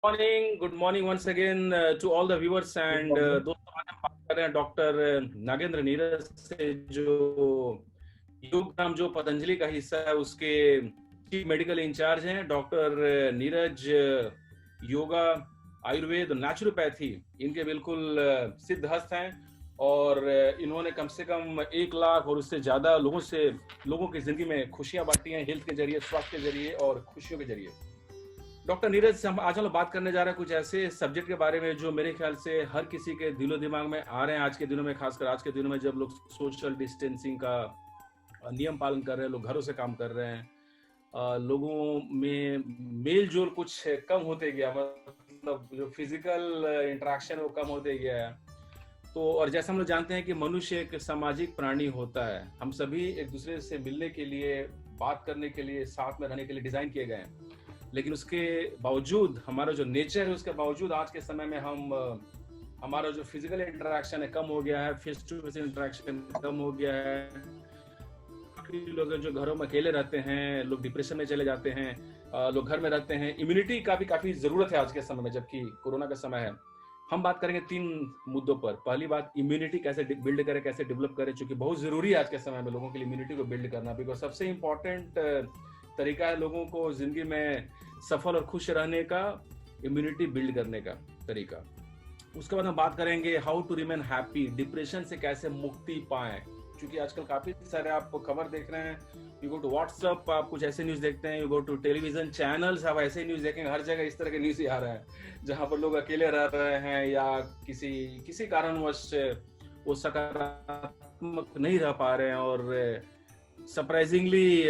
Morning, good morning once again to all the viewers good and morning. दोस्तों, आज हम बात कर रहे हैं डॉक्टर नागेंद्र नीरज से, जो योग नाम जो पतंजलि का हिस्सा है उसके चीफ मेडिकल इंचार्ज हैं। डॉक्टर नीरज योगा, आयुर्वेद, नेचुरोपैथी इनके बिल्कुल सिद्ध हस्त हैं और इन्होंने कम से कम 1 लाख और उससे ज्यादा लोगों की जिंदगी में खुशियां बांटी हैं, हेल्थ के जरिए, स्वास्थ्य के जरिए और खुशियों के जरिए। डॉक्टर नीरज से हम आज बात करने जा रहे हैं कुछ ऐसे सब्जेक्ट के बारे में जो मेरे ख्याल से हर किसी के दिलो दिमाग में आ रहे हैं आज के दिनों में, खासकर आज के दिनों में जब लोग सोशल डिस्टेंसिंग का नियम पालन कर रहे हैं, लोग घरों से काम कर रहे हैं, लोगों में मेल जोल कुछ कम होते गया, मतलब जो फिजिकल इंटरेक्शन है वो कम होते गया है। तो और जैसा हम लोग जानते हैं कि मनुष्य एक सामाजिक प्राणी होता है, हम सभी एक दूसरे से मिलने के लिए, बात करने के लिए, साथ में रहने के लिए डिजाइन किए गए हैं। लेकिन उसके बावजूद हमारा जो नेचर है उसके बावजूद आज के समय में हमारा जो फिजिकल इंटरेक्शन है कम हो गया है, फेस टू फेस इंटरेक्शन कम हो गया है। काफी लोग जो घरों में अकेले रहते हैं, लोग डिप्रेशन में चले जाते हैं, लोग घर में रहते हैं। इम्यूनिटी का भी काफी जरूरत है आज के समय में, जबकि कोरोना का समय है। हम बात करेंगे 3 मुद्दों पर। पहली बात, इम्यूनिटी कैसे बिल्ड करें, कैसे डेवलप करें, क्योंकि बहुत जरूरी है आज के समय में लोगों के लिए इम्यूनिटी को बिल्ड करना, बिकॉज सबसे इंपॉर्टेंट तरीका है लोगों को जिंदगी में सफल और खुश रहने का, इम्यूनिटी बिल्ड करने का तरीका। उसके बाद हम बात करेंगे how to remain happy, depression से कैसे मुक्ति पाएं, क्योंकि आजकल काफी सारे आप खबर देख रहे हैं, यू गो टू व्हाट्सएप, आप कुछ ऐसे न्यूज देखते हैं, you go to television channels, आप ऐसे न्यूज देखेंगे, हर जगह इस तरह के न्यूज ही आ रहा है जहां पर लोग अकेले रह रहे हैं या किसी कारणवश वो सकारात्मक नहीं रह पा रहे हैं। और सरप्राइजिंगली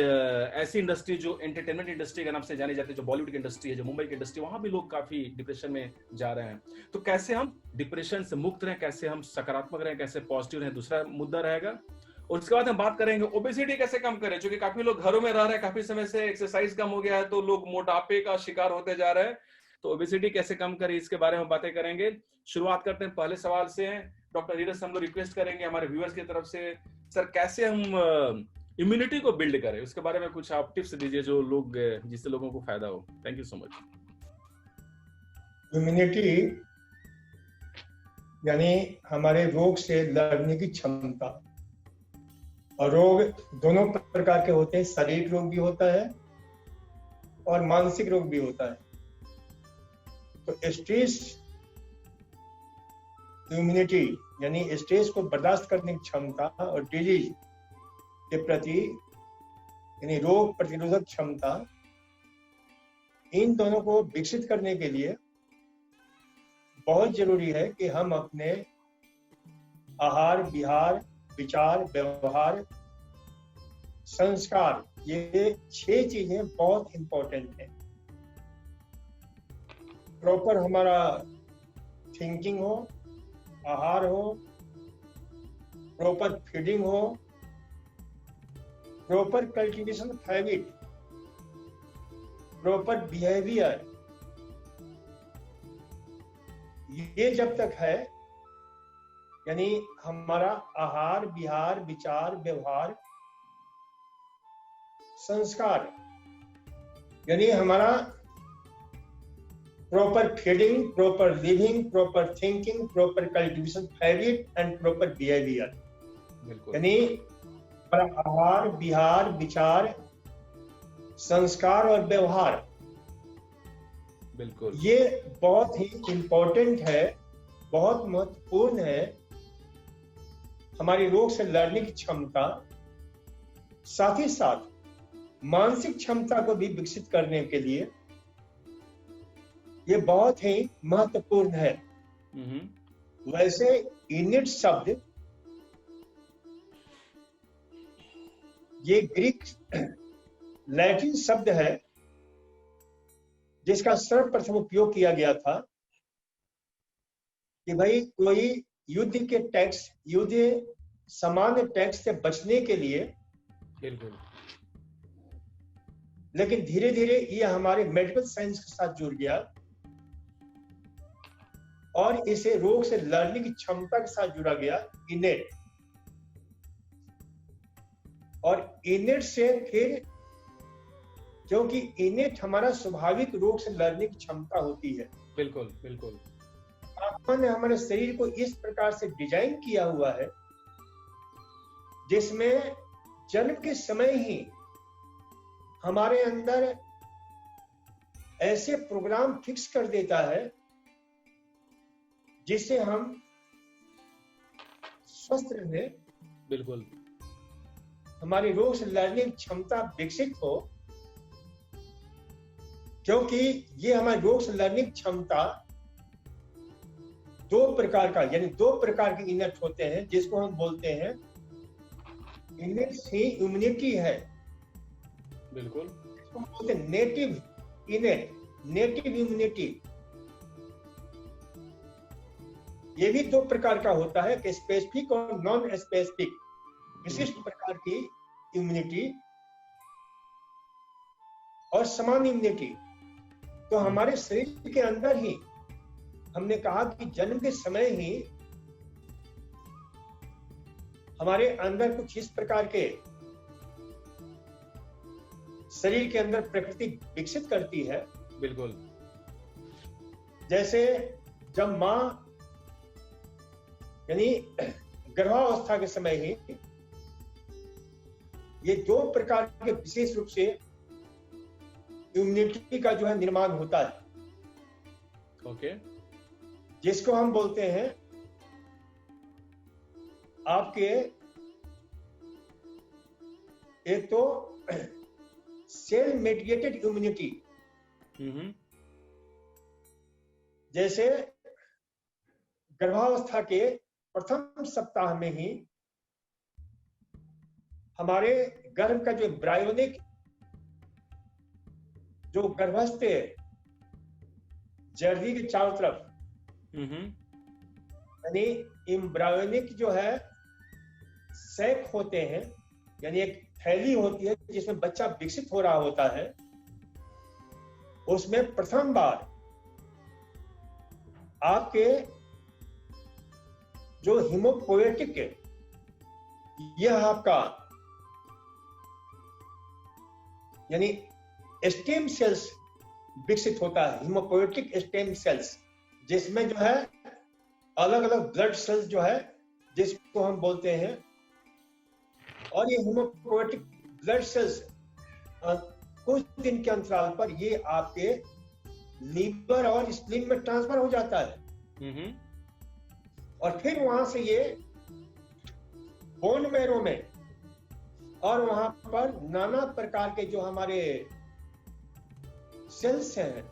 ऐसी इंडस्ट्री जो एंटरटेनमेंट इंडस्ट्री के नाम से जानी जाती है, जो बॉलीवुड की इंडस्ट्री है, जो मुंबई की इंडस्ट्री, वहां भी लोग काफी डिप्रेशन में जा रहे हैं। तो कैसे हम डिप्रेशन से मुक्त रहें, कैसे हम सकारात्मक रहें, कैसे पॉजिटिव रहें, दूसरा मुद्दा रहेगा। और उसके बाद हम बात करेंगे ओबेसिटी कैसे कम करें, क्योंकि काफी लोग घरों में रह रहे हैं, काफी समय से एक्सरसाइज कम हो गया है, तो लोग मोटापे का शिकार होते जा रहे हैं। तो ओबेसिटी कैसे कम करें, इसके बारे में बातें करेंगे। शुरुआत करते हैं पहले सवाल से। डॉक्टर नीरज से हम लोग रिक्वेस्ट करेंगे हमारे व्यूअर्स की तरफ से, सर कैसे हम इम्यूनिटी को बिल्ड करें, उसके बारे में कुछ आप टिप्स दीजिए जो लोग, जिससे लोगों को फायदा हो। Thank you so much. Immunity यानी हमारे रोग से लड़ने की क्षमता। और रोग दोनों प्रकार के होते हैं, शारीरिक रोग भी होता है और मानसिक रोग भी होता है। तो स्ट्रेस इम्यूनिटी यानी स्ट्रेस को बर्दाश्त करने की क्षमता और डिजीज के प्रति यानी रोग प्रतिरोधक क्षमता, इन दोनों को विकसित करने के लिए बहुत जरूरी है कि हम अपने आहार, विहार, विचार, व्यवहार, संस्कार, ये 6 चीजें बहुत इंपॉर्टेंट हैं। प्रॉपर हमारा थिंकिंग हो, आहार हो, प्रॉपर फीडिंग हो, proper cultivation of habit, proper behaviour, ये जब तक है, यानी हमारा आहार, विहार, विचार, व्यवहार, संस्कार, यानी हमारा proper feeding, proper living, proper thinking, proper cultivation habit and proper behaviour, यानी हमारा आहार, विहार, विचार, संस्कार और व्यवहार, बिल्कुल ये बहुत ही इंपॉर्टेंट है, बहुत महत्वपूर्ण है हमारी रोग से लड़ने की क्षमता। साथ ही साथ मानसिक क्षमता को भी विकसित करने के लिए ये बहुत ही महत्वपूर्ण है। वैसे इनिट शब्द ये ग्रीक लैटिन शब्द है जिसका सर्वप्रथम उपयोग किया गया था कि भाई कोई युद्ध के टैक्स, युद्ध सामान्य टैक्स से बचने के लिए, बिल्कुल, लेकिन धीरे धीरे ये हमारे मेडिकल साइंस के साथ जुड़ गया और इसे रोग से लड़ने की क्षमता के साथ जुड़ा गया, इनेट। और इनेट से फिर, क्योंकि इनेट हमारा स्वाभाविक रोग से लड़ने की क्षमता होती है, बिल्कुल बिल्कुल। परमात्मा ने हमारे शरीर को इस प्रकार से डिजाइन किया हुआ है जिसमें जन्म के समय ही हमारे अंदर ऐसे प्रोग्राम फिक्स कर देता है जिससे हम स्वस्थ रहे, बिल्कुल हमारी रोग से लड़ने की क्षमता विकसित हो, क्योंकि ये हमारी रोग से लड़ने की क्षमता दो प्रकार का यानी दो प्रकार के इनट होते हैं जिसको हम बोलते हैं इनट से इम्यूनिटी है, बिल्कुल इसको हम बोलते हैं नेटिव इनट, नेटिव इम्यूनिटी। ये भी दो प्रकार का होता है कि स्पेसिफिक और नॉन स्पेसिफिक, विशिष्ट प्रकार की इम्यूनिटी और समान इम्यूनिटी। तो हमारे शरीर के अंदर ही हमने कहा कि जन्म के समय ही हमारे अंदर कुछ इस प्रकार के शरीर के अंदर प्रकृति विकसित करती है। बिल्कुल। जैसे जब मां यानी गर्भावस्था के समय ही ये दो प्रकार के विशेष रूप से इम्यूनिटी का जो है निर्माण होता है। ओके। जिसको हम बोलते हैं आपके एक तो सेल मेडिएटेड इम्यूनिटी, जैसे गर्भावस्था के प्रथम सप्ताह में ही हमारे गर्भ का जो एम्ब्रायोनिक जो गर्भस्थ जर्दी के चारों तरफ यानी एम्ब्रायोनिक जो है सैक होते हैं, यानी एक थैली होती है जिसमें बच्चा विकसित हो रहा होता है, उसमें प्रथम बार आपके जो हीमोपोएटिक यह आपका यानी स्टेम सेल्स विकसित होता है, हीमोपोएटिक स्टेम सेल्स, जिसमें जो है अलग अलग ब्लड सेल्स जो है जिसको हम बोलते हैं, और ये हीमोपोएटिक ब्लड सेल्स कुछ दिन के अंतराल पर ये आपके लीवर और स्प्लीन में ट्रांसफर हो जाता है और फिर वहां से ये बोन मैरो में और वहां पर नाना प्रकार के जो हमारे सेल्स हैं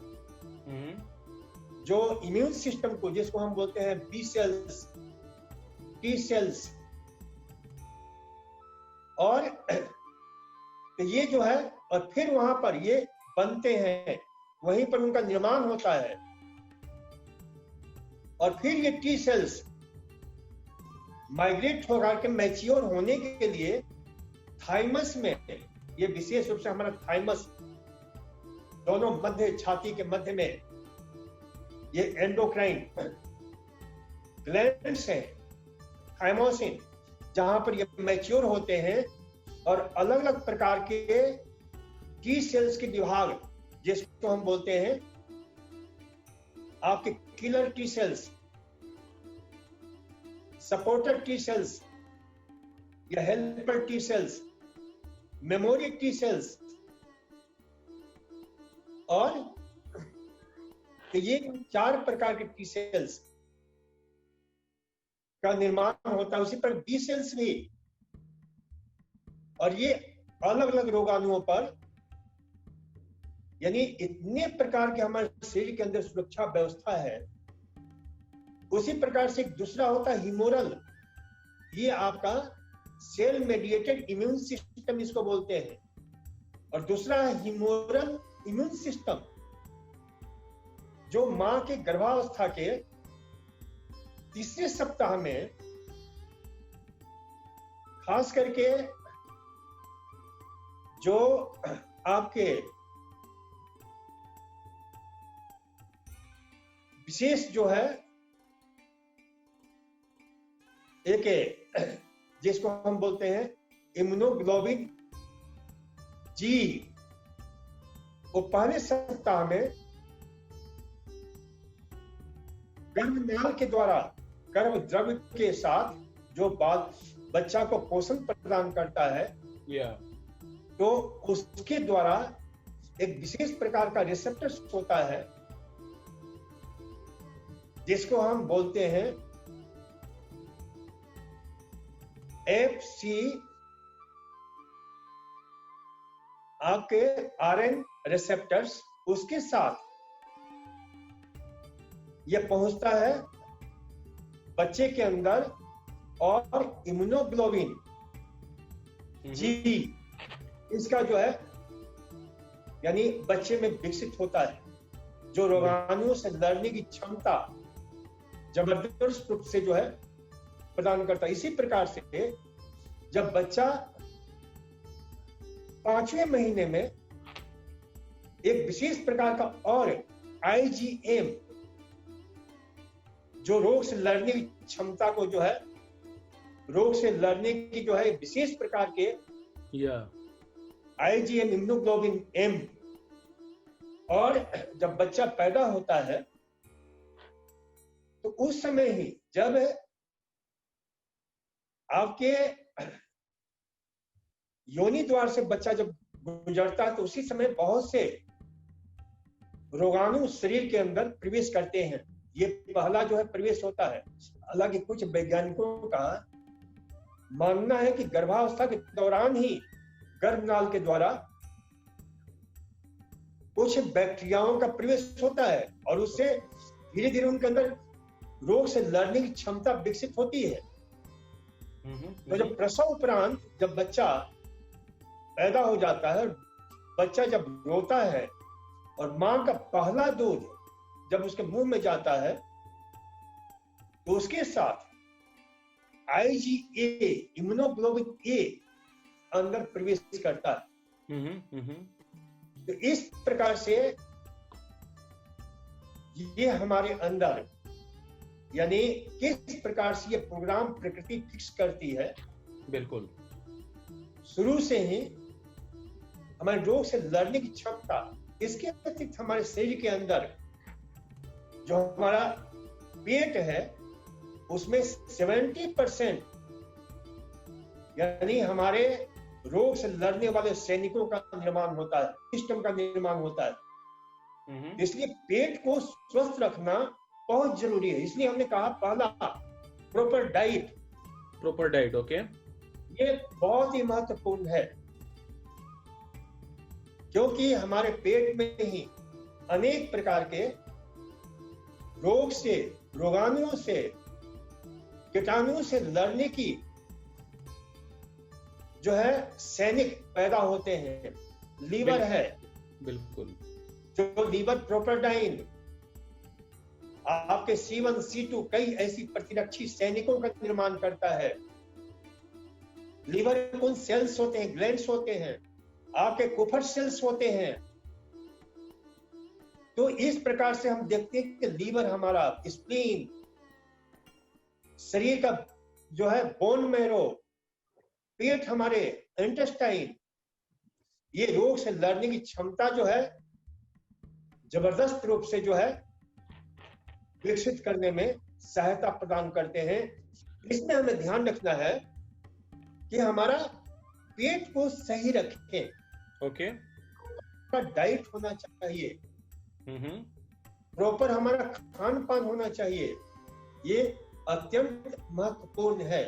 जो इम्यून सिस्टम को, जिसको हम बोलते हैं बी सेल्स, टी सेल्स, और तो ये जो है और फिर वहां पर ये बनते हैं, वहीं पर उनका निर्माण होता है और फिर ये टी सेल्स माइग्रेट होकर के मैच्योर होने के लिए थाइमस में, ये विशेष रूप से हमारा थाइमस दोनों मध्य छाती के मध्य में ये एंडोक्राइन ग्लैंड्स हैं, थाइमोसिन, जहां पर ये मैच्योर होते हैं और अलग अलग प्रकार के टी सेल्स के विभाग, जिसको हम बोलते हैं आपके killer T cells, supporter T cells या helper T cells, memory T cells, और तो ये चार प्रकार के टी सेल्स का निर्माण होता है। उसी पर बी सेल्स भी, और ये अलग अलग रोगाणुओं पर, यानी इतने प्रकार के हमारे शरीर के अंदर सुरक्षा व्यवस्था है। उसी प्रकार से एक दूसरा होता है हीमोरल, ये आपका सेल मेडिएटेड इम्यून सिस्टम इसको बोलते हैं, और दूसरा है हीमोरल इम्यून सिस्टम जो मां के गर्भावस्था के तीसरे सप्ताह में खास करके जो आपके विशेष जो है एक जिसको हम बोलते हैं इम्यूनोग्लोबिन जी, वो पहले सप्ताह में गर्भनाल के द्वारा गर्भ द्रव्य के साथ जो बच्चा को पोषण प्रदान करता है, तो उसके द्वारा एक विशेष प्रकार का रिसेप्टर होता है जिसको हम बोलते हैं FC आपके RN रिसेप्टर्स, उसके साथ यह पहुंचता है बच्चे के अंदर और इम्यूनोग्लोबिन जी इसका जो है यानी बच्चे में विकसित होता है, जो रोगाणुओं से लड़ने की क्षमता जबरदस्त रूप से जो है प्रदान करता है। इसी प्रकार से जब बच्चा 5वें महीने में एक विशेष प्रकार का और IgM जो रोग से लड़ने की क्षमता को जो है रोग से लड़ने की जो है विशेष प्रकार के IgM इम्यूनोग्लोबिन M, और जब बच्चा पैदा होता है तो उस समय ही जब आपके योनि द्वार से बच्चा जब गुजरता है तो उसी समय बहुत से रोगाणु शरीर के अंदर प्रवेश करते हैं। ये पहला जो है प्रवेश होता है। हालांकि कुछ वैज्ञानिकों का मानना है कि गर्भावस्था के दौरान ही गर्भनाल के द्वारा कुछ बैक्टीरियाओं का प्रवेश होता है और उससे धीरे धीरे उनके अंदर रोग से लड़ने की क्षमता विकसित होती है। तो जब प्रसव उपरांत जब बच्चा पैदा हो जाता है, बच्चा जब रोता है और मां का पहला दूध जब उसके मुंह में जाता है तो उसके साथ IgA इम्यूनोग्लोबिन A अंदर प्रवेश करता है। तो इस प्रकार से ये हमारे अंदर यानी किस प्रकार से ये प्रोग्राम प्रकृति फिक्स करती है। बिल्कुल शुरू से ही हमारे रोग से लड़ने की क्षमता, इसके अतिरिक्त हमारे शरीर के अंदर जो हमारा पेट है उसमें 70% यानी हमारे रोग से लड़ने वाले सैनिकों का निर्माण होता है, सिस्टम का निर्माण होता है। इसलिए पेट को स्वस्थ रखना बहुत जरूरी है। इसलिए हमने कहा पहला प्रॉपर डाइट, ओके, ये बहुत ही महत्वपूर्ण है क्योंकि हमारे पेट में ही अनेक प्रकार के रोग से, रोगाणुओं से, कीटाणुओं से लड़ने की जो है सैनिक पैदा होते हैं। लीवर है, बिल्कुल, जो लीवर प्रोपेडाइन आपके C1 C2 कई ऐसी प्रतिरक्षी सैनिकों का निर्माण करता है। लीवर कौन सेल्स होते हैं, ग्लैंड्स होते हैं, आपके कुफर सेल्स होते हैं। तो इस प्रकार से हम देखते हैं कि लीवर हमारा, स्प्लीन, शरीर का जो है बोन मैरो, पेट हमारे इंटेस्टाइन, ये रोग से लड़ने की क्षमता जो है जबरदस्त रूप से जो है विकसित करने में सहायता प्रदान करते हैं। इसमें हमें ध्यान रखना है कि हमारा पेट को सही रखें, ओके, डाइट होना चाहिए, प्रॉपर हमारा खान पान होना चाहिए। ये अत्यंत महत्वपूर्ण है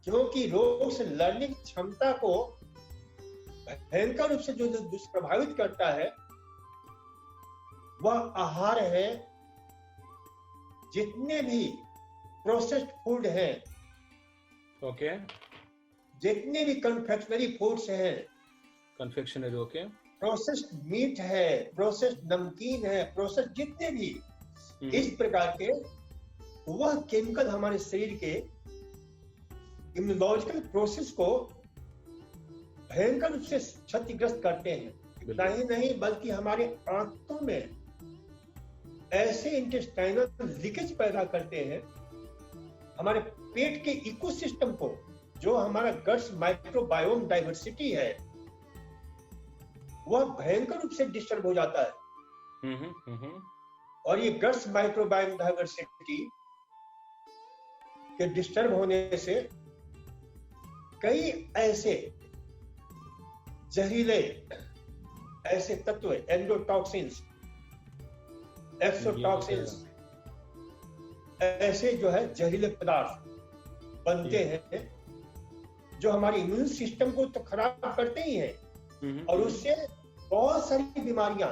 क्योंकि रोग से लड़ने की क्षमता को भयंकर रूप से जो दुष्प्रभावित करता है वह आहार है। जितने भी प्रोसेस्ड फूड हैं, ओके, जितने भी कन्फेक्शनरी फूड्स हैं, कन्फेक्शनरी, ओके, प्रोसेस्ड मीट है, प्रोसेस्ड नमकीन है, प्रोसेस्ड जितने भी इस प्रकार के वह केमिकल हमारे शरीर के इम्यूनोलॉजिकल प्रोसेस को भयंकर रूप से क्षतिग्रस्त करते हैं। इतना ही नहीं बल्कि हमारे आंतों में ऐसे इंटेस्टाइनल लीकेज पैदा करते हैं। हमारे पेट के इकोसिस्टम को, जो हमारा गट्स माइक्रोबायोम डाइवर्सिटी है, वह भयंकर रूप से डिस्टर्ब हो जाता है। और ये गट्स माइक्रोबायोम डाइवर्सिटी के डिस्टर्ब होने से कई ऐसे जहरीले ऐसे तत्व, एंडोटॉक्सिन्स, एक्सोटॉक्सिन्स, ऐसे जो है जहरीले पदार्थ बनते हैं जो हमारे इम्यून सिस्टम को तो खराब करते ही हैं और उससे बहुत सारी बीमारियां,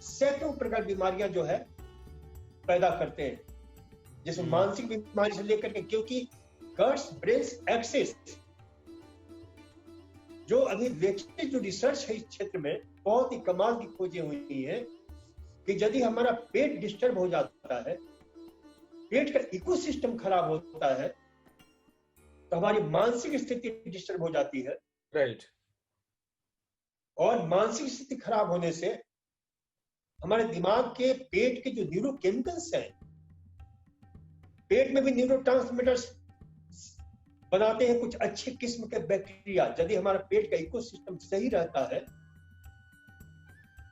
सैकड़ों प्रकार बीमारियां जो है पैदा करते हैं, जैसे मानसिक बीमारी से लेकर के, क्योंकि गट्स ब्रेन एक्सिस जो अभी लेटेस्ट जो रिसर्च है इस क्षेत्र में बहुत ही कमाल की खोजें हुई है कि यदि हमारा पेट डिस्टर्ब हो जाता है, पेट का इकोसिस्टम खराब होता है, तो हमारी मानसिक स्थिति डिस्टर्ब हो जाती है। राइट। और मानसिक स्थिति खराब होने से हमारे दिमाग के, पेट के जो न्यूरोकेमिकल्स हैं, पेट में भी न्यूरोट्रांसमीटर्स बनाते हैं कुछ अच्छे किस्म के बैक्टीरिया। यदि हमारा पेट का इकोसिस्टम सही रहता है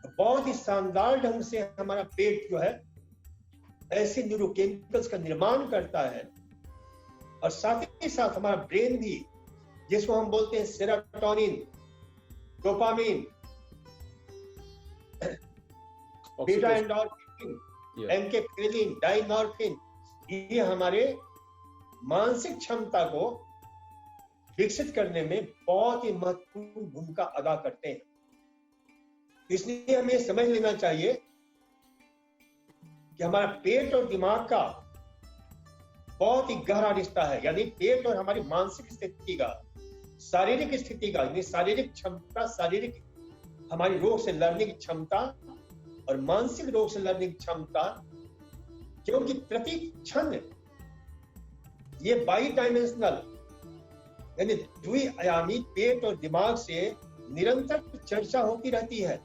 तो बहुत ही शानदार ढंग से हमारा पेट जो है ऐसे न्यूरोकेमिकल्स का निर्माण करता है। और साथ ही साथ हमारा ब्रेन भी, जिसको हम बोलते हैं सेरोटोनिन, डोपामिन, बीटा एंडोर्फिन, एनकेफ्रेलिन, डाइनॉर्फिन, ये हमारे मानसिक क्षमता को विकसित करने में बहुत ही महत्वपूर्ण भूमिका अदा करते हैं। इसलिए हमें समझ लेना चाहिए कि हमारा पेट और दिमाग का बहुत ही गहरा रिश्ता है, यानी पेट और हमारी मानसिक स्थिति का, शारीरिक स्थिति का, यानी शारीरिक क्षमता, शारीरिक हमारी रोग से लड़ने की क्षमता और मानसिक रोग से लड़ने की क्षमता, क्योंकि प्रति क्षण ये बाई डायमेंशनल यानी द्विआयामी पेट और दिमाग से निरंतर चर्चा होती रहती है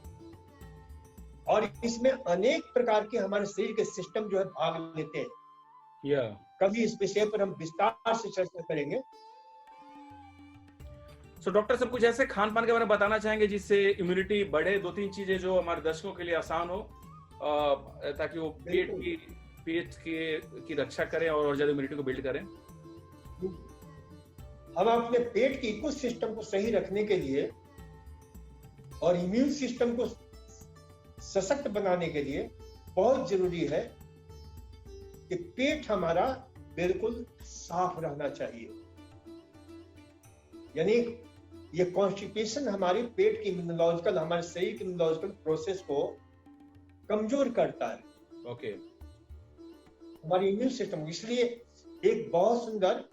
और इसमें अनेक प्रकार के हमारे शरीर के सिस्टम जो है भाग लेते हैं। कभी इस विषय पर हम विस्तार से चर्चा करेंगे। सो डॉक्टर साहब, कुछ ऐसे खान पान के बारे में बताना चाहेंगे जिससे इम्यूनिटी बढ़े? 2-3 चीजें जो हमारे दर्शकों के लिए आसान हो, ताकि वो पेट की रक्षा करें और ज्यादा इम्यूनिटी को बिल्ड करें। हम अपने पेट के इकोसिस्टम को सही रखने के लिए और इम्यून सिस्टम को सशक्त बनाने के लिए बहुत जरूरी है कि पेट हमारा बिल्कुल साफ रहना चाहिए। यानी ये कॉन्स्टिपेशन हमारे पेट की इम्यूनोलॉजिकल, हमारे शरीर के इम्यूनोलॉजिकल प्रोसेस को कमजोर करता है। ओके। हमारी इम्यून सिस्टम, इसलिए एक बहुत सुंदर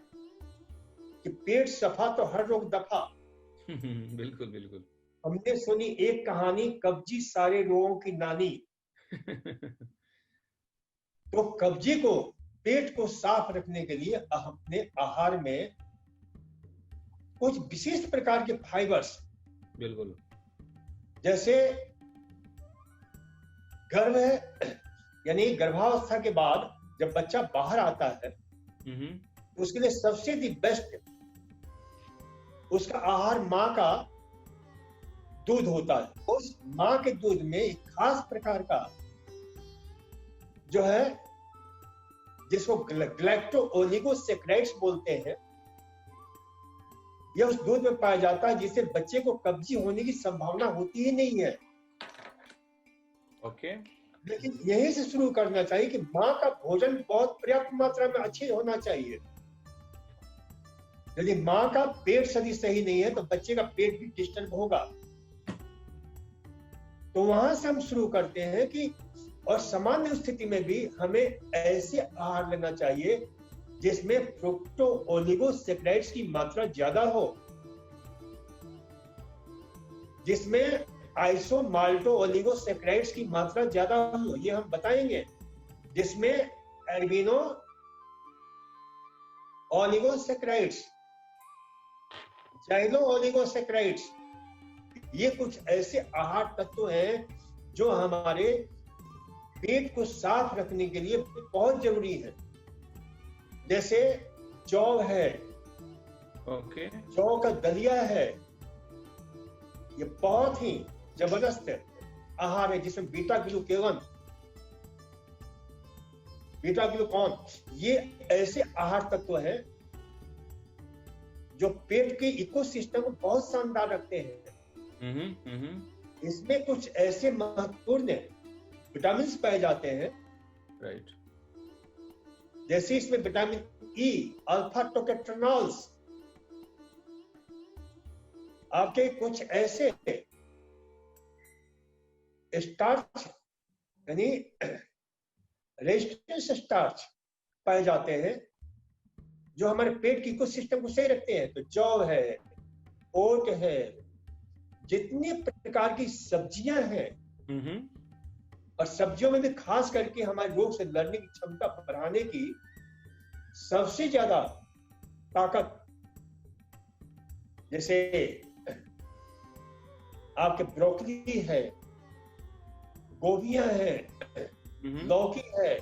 कि पेट सफा तो हर रोग दफा। बिल्कुल बिल्कुल। हमने सुनी एक कहानी, कब्जी सारे रोगों की नानी। तो कब्जी को, पेट को साफ रखने के लिए अपने आहार में कुछ विशिष्ट प्रकार के फाइबर्स, बिल्कुल, जैसे गर्भ यानी गर्भावस्था के बाद जब बच्चा बाहर आता है तो उसके लिए सबसे दी बेस्ट उसका आहार माँ का दूध होता है। उस माँ के दूध में एक खास प्रकार का जो है, जिसको ग्लैक्टो ओलिगोसैकेराइड्स बोलते हैं, यह उस दूध में पाया जाता है, जिससे बच्चे को कब्जी होने की संभावना होती ही नहीं है। ओके। लेकिन यहीं से शुरू करना चाहिए कि माँ का भोजन बहुत पर्याप्त मात्रा में अच्छे होना चाहिए। यदि माँ का पेट सही नहीं है तो बच्चे का पेट भी डिस्टर्ब होगा। तो वहां से हम शुरू करते हैं कि, और सामान्य स्थिति में भी हमें ऐसे आहार लेना चाहिए जिसमें फ्रुक्टो ओलिगोसैकेराइड्स की मात्रा ज्यादा हो, जिसमें आइसो माल्टो ओलिगोसैकेराइड्स की मात्रा ज्यादा हो, ये हम बताएंगे, जिसमें एल्बिनो ओलिगोसैकेराइड्स, जाइलो ओलिगोसैकेराइड्स, ये कुछ ऐसे आहार तत्व हैं जो हमारे पेट को साफ रखने के लिए बहुत जरूरी है। जैसे जौ है, ओके, जौ का दलिया है, ये बहुत ही जबरदस्त आहार है जिसमें बीटा ग्लूकेगन बीटा ग्लूकॉन, ये ऐसे आहार तत्व है जो पेट के इकोसिस्टम को बहुत शानदार रखते हैं। इसमें कुछ ऐसे महत्वपूर्ण विटामिन पाए जाते हैं, राइट, जैसे इसमें विटामिन ई, अल्फा टोकेट्रोनॉल्स, आपके कुछ ऐसे स्टार्च यानी रेजिस्टेंस स्टार्च पाए जाते हैं जो हमारे पेट की इकोसिस्टम को सही रखते हैं। तो जौ है, ओट है, जितने प्रकार की सब्जियां हैं, और सब्जियों में भी खास करके हमारे रोग से लड़ने की क्षमता बढ़ाने की सबसे ज्यादा ताकत, जैसे आपके ब्रोकली है, गोभियां है, लौकी है,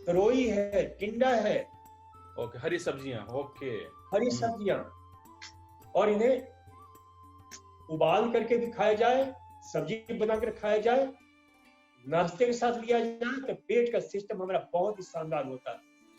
तरोई है, टिंडा है, ओके, हरी सब्जियां, ओके, हरी सब्जियां, और इन्हें उबाल करके भी खाया जाए, सब्जी बनाकर खाया जाए, नाश्ते के साथ लिया जाए, तो पेट का सिस्टम हमारा बहुत ही शानदार होता है।